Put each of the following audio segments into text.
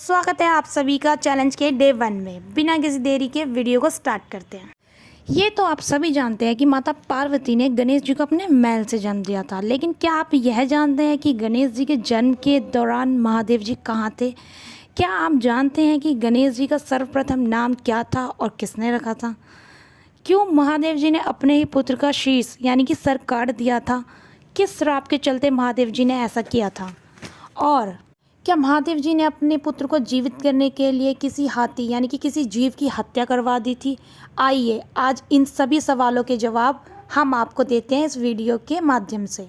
स्वागत है आप सभी का चैलेंज के डे 1 में। बिना किसी देरी के वीडियो को स्टार्ट करते हैं। ये तो आप सभी जानते हैं कि माता पार्वती ने गणेश जी को अपने महल से जन्म दिया था, लेकिन क्या आप यह जानते हैं कि गणेश जी के जन्म के दौरान महादेव जी कहाँ थे? क्या आप जानते हैं कि गणेश जी का सर्वप्रथम नाम क्या था और किसने रखा था? क्यों महादेव जी ने अपने ही पुत्र का शीश यानी कि सर काट दिया था? किस श्राप के चलते महादेव जी ने ऐसा किया था? और क्या महादेव जी ने अपने पुत्र को जीवित करने के लिए किसी हाथी यानी कि किसी जीव की हत्या करवा दी थी? आइए आज इन सभी सवालों के जवाब हम आपको देते हैं इस वीडियो के माध्यम से।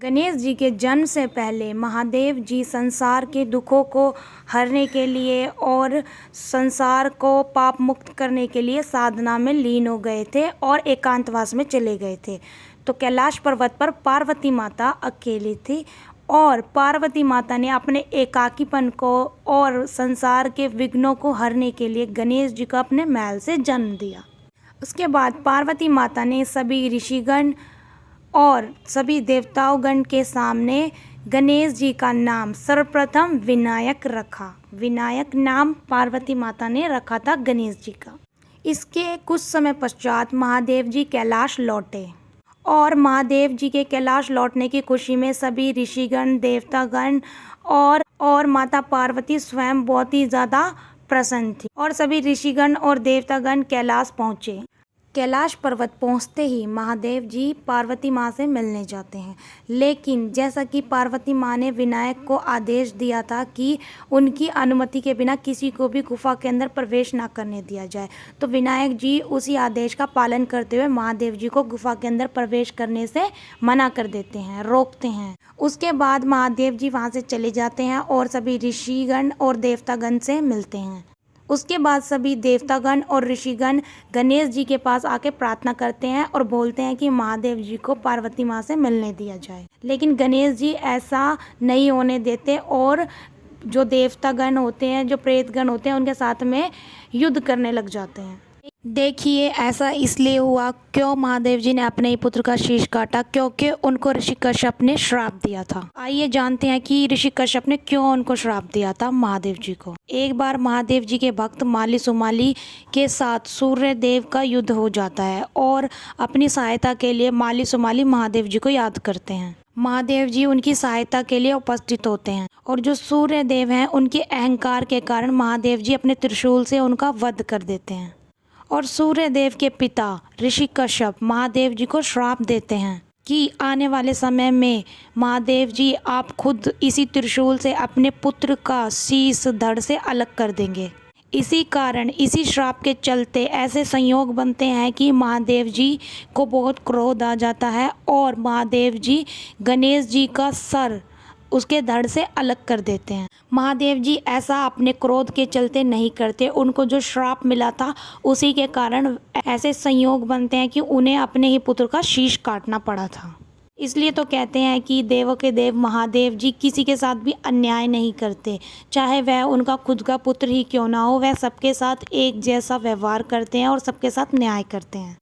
गणेश जी के जन्म से पहले महादेव जी संसार के दुखों को हरने के लिए और संसार को पाप मुक्त करने के लिए साधना में लीन हो गए थे और एकांतवास में चले गए थे। तो कैलाश पर्वत पर पार्वती माता अकेली थी और पार्वती माता ने अपने एकाकीपन को और संसार के विघ्नों को हरने के लिए गणेश जी को अपने महल से जन्म दिया। उसके बाद पार्वती माता ने सभी ऋषिगण और सभी देवताओं के सामने गणेश जी का नाम सर्वप्रथम विनायक रखा। विनायक नाम पार्वती माता ने रखा था गणेश जी का। इसके कुछ समय पश्चात महादेव जी कैलाश लौटे और महादेव जी के कैलाश लौटने की खुशी में सभी ऋषिगण, देवतागण और माता पार्वती स्वयं बहुत ही ज़्यादा प्रसन्न थी और सभी ऋषिगण और देवतागण कैलाश पहुँचे। कैलाश पर्वत पहुंचते ही महादेव जी पार्वती माँ से मिलने जाते हैं, लेकिन जैसा कि पार्वती माँ ने विनायक को आदेश दिया था कि उनकी अनुमति के बिना किसी को भी गुफा के अंदर प्रवेश ना करने दिया जाए, तो विनायक जी उसी आदेश का पालन करते हुए महादेव जी को गुफा के अंदर प्रवेश करने से मना कर देते हैं, रोकते हैं। उसके बाद महादेव जी वहाँ से चले जाते हैं और सभी ऋषिगण और देवतागण से मिलते हैं। उसके बाद सभी देवतागण और ऋषिगण गणेश जी के पास आके प्रार्थना करते हैं और बोलते हैं कि महादेव जी को पार्वती माँ से मिलने दिया जाए, लेकिन गणेश जी ऐसा नहीं होने देते और जो देवतागण होते हैं, जो प्रेतगण होते हैं, उनके साथ में युद्ध करने लग जाते हैं। देखिए ऐसा इसलिए हुआ क्यों महादेव जी ने अपने ही पुत्र का शीश काटा, क्योंकि उनको ऋषि कश्यप ने श्राप दिया था। आइए जानते हैं कि ऋषि कश्यप ने क्यों उनको श्राप दिया था महादेव जी को। एक बार महादेव जी के भक्त माली सुमाली के साथ सूर्य देव का युद्ध हो जाता है और अपनी सहायता के लिए माली सुमाली महादेव जी को याद करते हैं। महादेव जी उनकी सहायता के लिए उपस्थित होते हैं और जो सूर्य देव हैं उनके अहंकार के कारण महादेव जी अपने त्रिशूल से उनका वध कर देते हैं और सूर्य देव के पिता ऋषि कश्यप महादेव जी को श्राप देते हैं कि आने वाले समय में महादेव जी आप खुद इसी त्रिशूल से अपने पुत्र का शीश धड़ से अलग कर देंगे। इसी कारण इसी श्राप के चलते ऐसे संयोग बनते हैं कि महादेव जी को बहुत क्रोध आ जाता है और महादेव जी गणेश जी का सर उसके धड़ से अलग कर देते हैं। महादेव जी ऐसा अपने क्रोध के चलते नहीं करते, उनको जो श्राप मिला था उसी के कारण ऐसे संयोग बनते हैं कि उन्हें अपने ही पुत्र का शीश काटना पड़ा था। इसलिए तो कहते हैं कि देवों के देव महादेव जी किसी के साथ भी अन्याय नहीं करते, चाहे वह उनका खुद का पुत्र ही क्यों ना हो, वह सबके साथ एक जैसा व्यवहार करते हैं और सबके साथ न्याय करते हैं।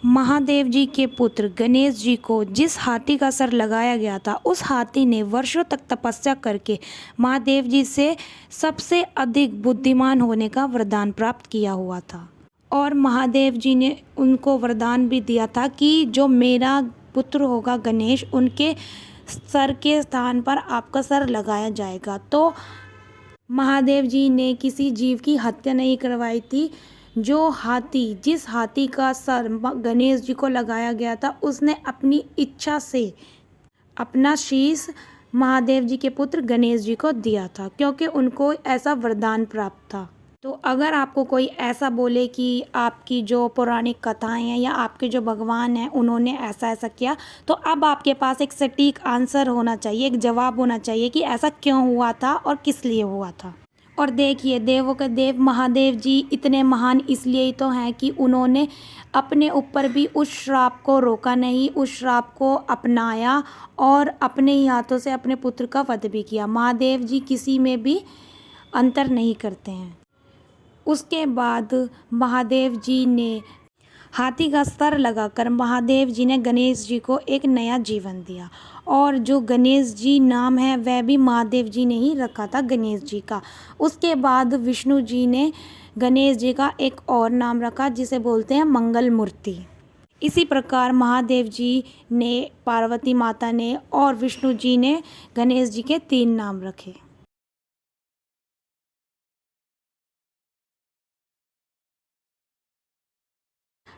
महादेव जी के पुत्र गणेश जी को जिस हाथी का सर लगाया गया था, उस हाथी ने वर्षों तक तपस्या करके महादेव जी से सबसे अधिक बुद्धिमान होने का वरदान प्राप्त किया हुआ था और महादेव जी ने उनको वरदान भी दिया था कि जो मेरा पुत्र होगा गणेश, उनके सर के स्थान पर आपका सर लगाया जाएगा। तो महादेव जी ने किसी जीव की हत्या नहीं करवाई थी। जिस हाथी का सर गणेश जी को लगाया गया था, उसने अपनी इच्छा से अपना शीश महादेव जी के पुत्र गणेश जी को दिया था, क्योंकि उनको ऐसा वरदान प्राप्त था। तो अगर आपको कोई ऐसा बोले कि आपकी जो पौराणिक कथाएं हैं या आपके जो भगवान हैं उन्होंने ऐसा ऐसा किया, तो अब आपके पास एक सटीक आंसर होना चाहिए, एक जवाब होना चाहिए कि ऐसा क्यों हुआ था और किस लिए हुआ था। और देखिए देवों के देव महादेव जी इतने महान इसलिए ही तो हैं कि उन्होंने अपने ऊपर भी उस श्राप को रोका नहीं, उस श्राप को अपनाया और अपने ही हाथों से अपने पुत्र का वध भी किया। महादेव जी किसी में भी अंतर नहीं करते हैं। उसके बाद महादेव जी ने हाथी का सर लगाकर महादेव जी ने गणेश जी को एक नया जीवन दिया और जो गणेश जी नाम है वह भी महादेव जी ने ही रखा था गणेश जी का। उसके बाद विष्णु जी ने गणेश जी का एक और नाम रखा जिसे बोलते हैं मंगल मूर्ति। इसी प्रकार महादेव जी ने, पार्वती माता ने और विष्णु जी ने गणेश जी के 3 नाम रखे।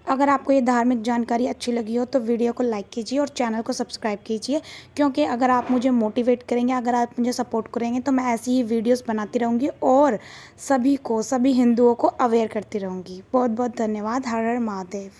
अगर आपको ये धार्मिक जानकारी अच्छी लगी हो तो वीडियो को लाइक कीजिए और चैनल को सब्सक्राइब कीजिए, क्योंकि अगर आप मुझे मोटिवेट करेंगे, अगर आप मुझे सपोर्ट करेंगे तो मैं ऐसी ही वीडियोस बनाती रहूँगी और सभी हिंदुओं को अवेयर करती रहूँगी। बहुत बहुत धन्यवाद। हर हर महादेव।